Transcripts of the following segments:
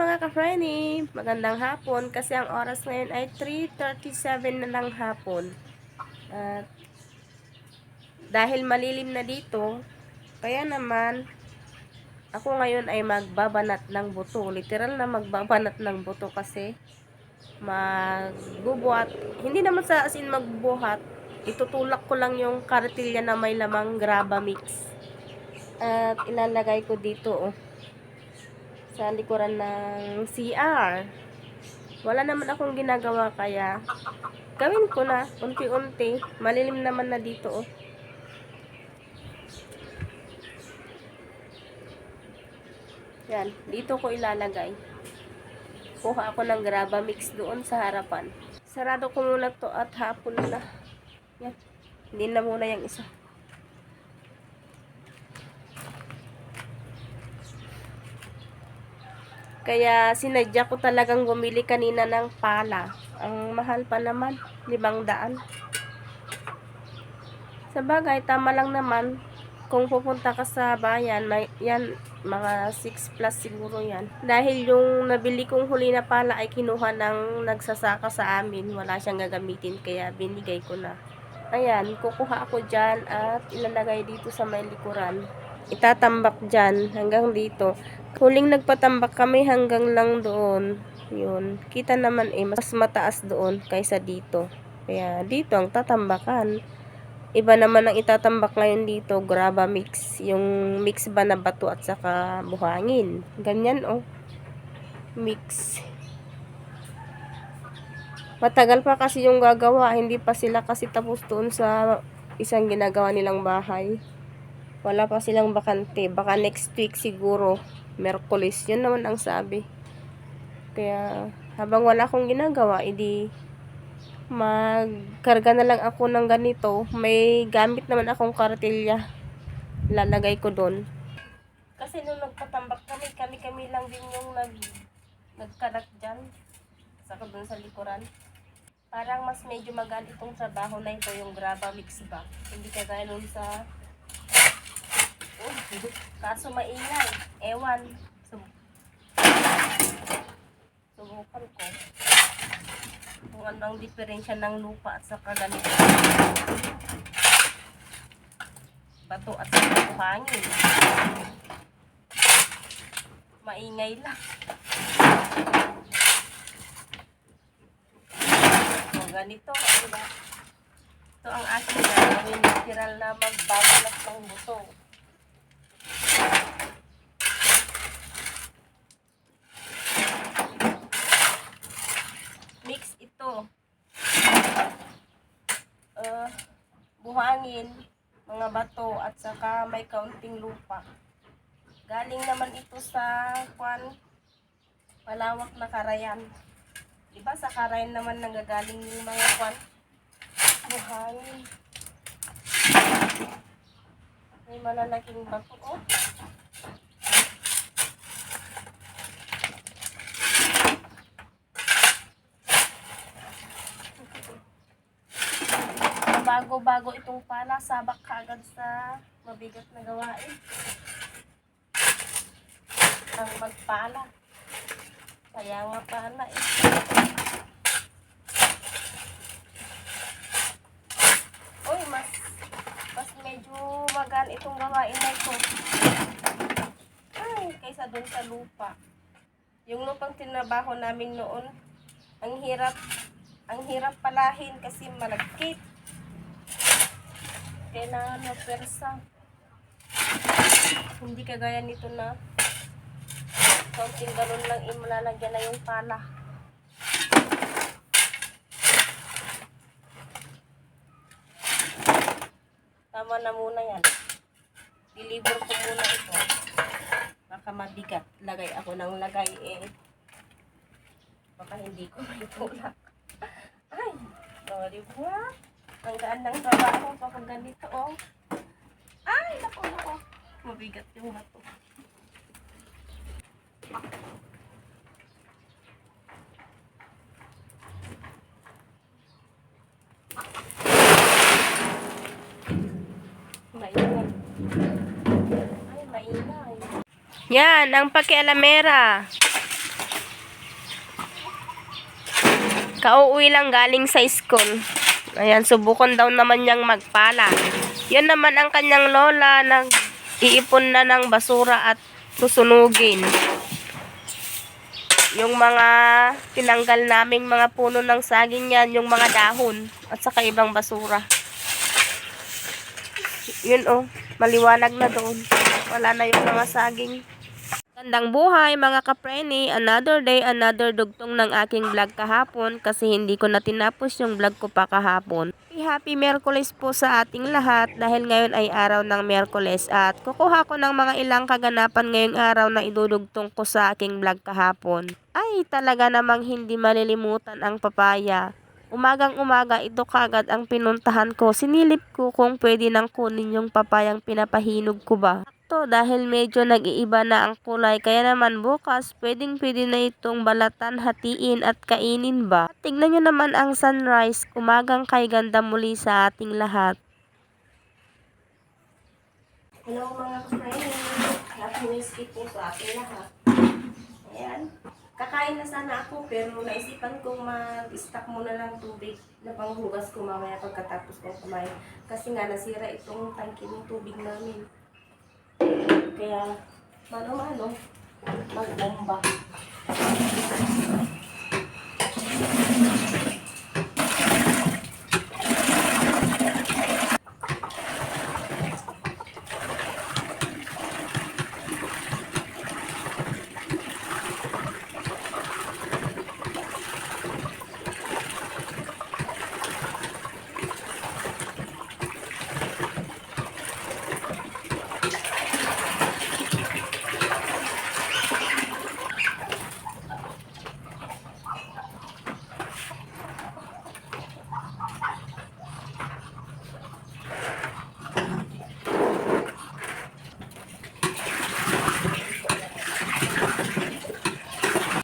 mga ka-friendly, magandang hapon kasi ang oras ngayon ay 3:37 na ng hapon. At dahil malilim na dito, kaya naman ako ngayon ay magbabanat ng buto. Literal na magbabanat ng buto kasi magbubuhat. Hindi naman sa as in magbubuhat. Itutulak ko lang yung kartilya na may lamang graba mix. At ilalagay ko dito sa likuran ng CR. Wala naman akong ginagawa kaya gawin ko na unti-unti. Malilim naman na dito Yan, dito ko ilalagay. Kuha ako ng graba mix doon sa harapan. Sarado ko muna to at hapon na. Yan. Hindi na muna yung isa. Kaya sinadya ko talagang bumili kanina ng pala. Ang mahal pa naman, 500. Sa bagay, tama lang naman. Kung pupunta ka sa bayan, yan, mga 6 plus siguro yan. Dahil yung nabili kong huli na pala ay kinuha ng nagsasaka sa amin. Wala siyang gagamitin, kaya binigay ko na. Ayan, kukuha ako dyan at ilalagay dito sa may likuran. Itatambak dyan hanggang dito. Huling nagpatambak kami hanggang lang doon. Yun. Kita naman mas mataas doon kaysa dito. Kaya dito ang tatambakan. Iba naman ang itatambak ngayon dito, graba mix. Yung mix ba na bato at saka buhangin. Ganyan mix. Matagal pa kasi yung gagawa. Hindi pa sila kasi tapos doon sa isang ginagawa nilang bahay. Wala pa silang bakante. Baka next week siguro. Merkulis. Yun naman ang sabi. Kaya habang wala akong ginagawa, edi magkarga na lang ako ng ganito. May gamit naman akong kartilya. Lalagay ko doon. Kasi nung nagpatambak kami lang din yung nagkarat dyan. Saka doon sa likuran. Parang mas medyo magaan itong trabaho na ito, yung graba mix ba. Hindi kagaya nun sa kaso maingay. Ewan. Subukan ko. Kung ano ang diferensya ng lupa at saka ganito. Bato at saka buhangin. Maingay lang. So, ganito. Diba? Ito ang aking gagawin. Literal na magbabalat ng buto. Mix ito. Buhangin, mga bato, at saka may kaunting lupa. Galing naman ito sa malawak na karayan. Diba sa karayan naman nanggagaling yung mga buhangin. May malalaking bato bago-bago itong pala, sabak kaagad sa mabigat na gawain. Ang magpala. Kaya nga pala Uy, mas medyo magaan itong gawain na ito. Ay, kaysa doon sa lupa. Yung lupang tinabaho namin noon, ang hirap palahin kasi malagkit. Kailangan na persa. Hindi kagaya nito na kaunting galon lang imalalagyan na yung pala. Tama na muna yan. Deliver ko muna ito. Baka mabigat. Lagay ako ng lagay baka hindi ko may tulak. Ay, sorry ba? Ang gaan ng trabaho kapag ganito Ay, naku. Mabigat yung bato. Maingay. Ay, maingay. Yan, ang pakialamera. Kauuwi lang galing sa school. Ayan, subukan daw naman niyang magpala. Yun naman ang kanyang lola, nag-iipon na ng basura at susunugin. Yung mga tinanggal naming mga puno ng saging yan, yung mga dahon at saka ibang basura. Yun oh, maliwanag na doon. Wala na yung mga saging. Gandang buhay mga kapreni, another day, another dugtong ng aking vlog kahapon kasi hindi ko na tinapos yung vlog ko pa kahapon. Happy Miyerkules po sa ating lahat dahil ngayon ay araw ng Miyerkules at kukuha ko ng mga ilang kaganapan ngayong araw na idudugtong ko sa aking vlog kahapon. Ay talaga namang hindi malilimutan ang papaya. Umagang umaga ito kagad ang pinuntahan ko. Sinilip ko kung pwede nang kunin yung papayang pinapahinog ko ba. Dahil medyo nag-iiba na ang kulay kaya naman bukas pwede na itong balatan, hatiin at kainin ba. Tignan nyo naman ang sunrise, umagang kay ganda muli sa ating lahat. Hello mga friends, happy whiskey po sa ating lahat. Ayan, kakain na sana ako pero naisipan kong mag-stock muna ng tubig na panghugas ko mamaya pagkatapos ng kumain. Kasi nga nasira itong tangke ng tubig namin. Kaya, mano-mano, mag-bomba.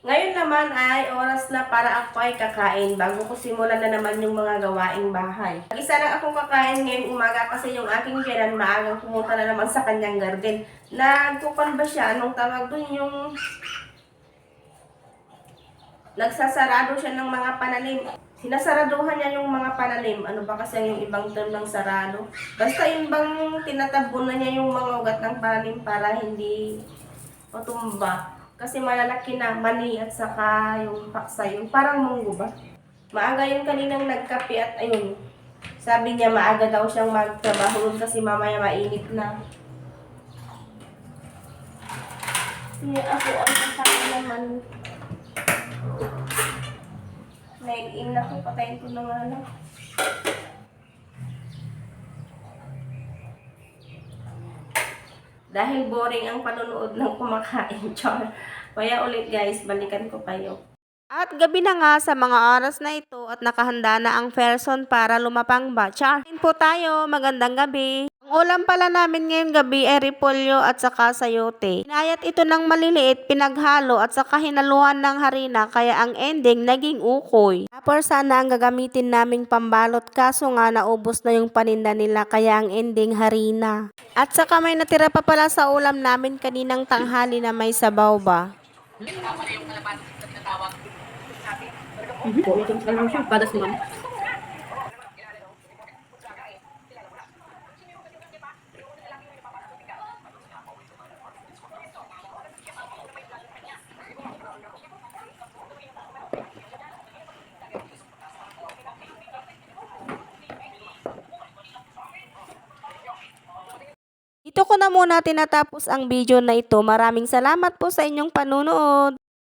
Ngayon naman ay oras na para ako ay kakain bago ko simulan na naman yung mga gawaing bahay. Isa lang akong kakain ngayong umaga kasi yung aking biyanan maagang pumunta na naman sa kanyang garden. Nagkukan ba siya? Anong tawag dun yung nagsasarado siya ng mga pananim. Sinasaraduhan niya yung mga pananim. Ano ba kasi yung ibang term ng sarado? Basta yung bang tinatabunan niya yung mga ugat ng pananim para hindi matumba. Kasi malalaki na mani at saka yung paksa, yung parang munggo ba? Maaga yung kaninang nagkape at ayun. Sabi niya maaga daw siyang magtrabaho kasi mamaya mainit na. Ako ang kakain naman. 9 na ko, patayin ko na nga lang. Dahil boring ang panonood ng kumakain, char. Kaya ulit guys, balikan ko kayo. At gabi na nga sa mga oras na ito at nakahanda na ang person para lumapang ba, char. Kain po tayo, magandang gabi. Ang ulam pala namin ngayong gabi ay repolyo at saka sayote. Inayat ito ng maliliit, pinaghalo at saka hinaluhan ng harina kaya ang ending naging ukoy. Tapos sana ang gagamitin naming pambalot kaso nga naubos na yung paninda nila kaya ang ending harina. At saka may natira pa pala sa ulam namin kaninang tanghali na may sabaw ba. Po, itong lang siya, padas naman. Dito ko na muna tinatapos ang video na ito. Maraming salamat po sa inyong panunood.